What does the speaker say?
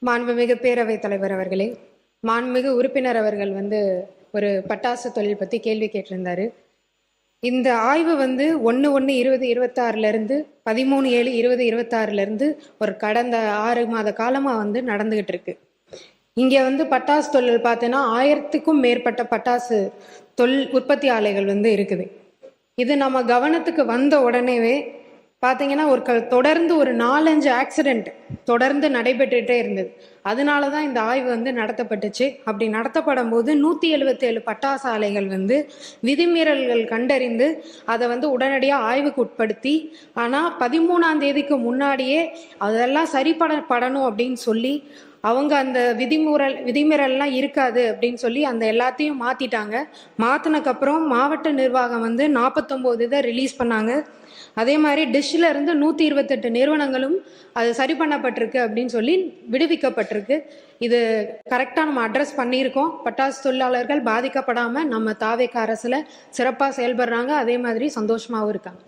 மாண்புமிகு பேரவைத் தலைவர் அவர்களே, மாண்புமிகு உறுப்பினர் அவர்கள் ஒரு பட்டாசு தொழில் பத்தி கேள்வி கேட்டிருந்தாரு. இந்த ஆய்வு 1/1/2026 இருந்து 13/7/2026 இருந்து ஒரு கடந்த 6 மாத காலமா நடந்துகிட்டு இருக்கு. இங்க பட்டாசு தொழில் பார்த்தீங்கன்னா 1000க்கும் மேற்பட்ட பட்டாசு உற்பத்தி ஆலைகள் இருக்குது. இது நம்ம கவனத்துக்கு வந்த உடனேவே பார்த்தீங்கன்னா தொடர்ந்து ஒரு 4-5 ஆக்சிடென்ட் தொடர்ந்து நடைபெற்றுட்டே இருந்தது. அதனால தான் இந்த ஆய்வு நடத்தப்பட்டுச்சு. அப்படி நடத்தப்படும் போது 177 பட்டாசு ஆலைகள் விதிமீறல்கள் கண்டறிந்து அதை உடனடியாக ஆய்வுக்கு உட்படுத்தி, ஆனால் 13ஆம் தேதிக்கு முன்னாடியே அதெல்லாம் சரிப்படணும் அப்படின்னு சொல்லி அவங்க அந்த விதிமீறல்லாம் இருக்காது அப்படின்னு சொல்லி அந்த எல்லாத்தையும் மாத்திட்டாங்க. மாத்தினக்கப்புறம் மாவட்ட நிர்வாகம் 49 இதை ரிலீஸ் பண்ணாங்க. அதே மாதிரி டிஷ்ல இருந்து 128 நிறுவனங்களும் அது சரி பண்ணப்பட்டிருக்கு அப்படின்னு சொல்லி விடுவிக்கப்பட்டிருக்கு. இது கரெக்டா நம்ம அட்ரஸ் பண்ணியிருக்கோம். பட்டாசு தொழிலாளர்கள் பாதிக்கப்படாம நம்ம தாவேக்கா அரசுல சிறப்பா செயல்படுறாங்க. அதே மாதிரி சந்தோஷமாவும் இருக்காங்க.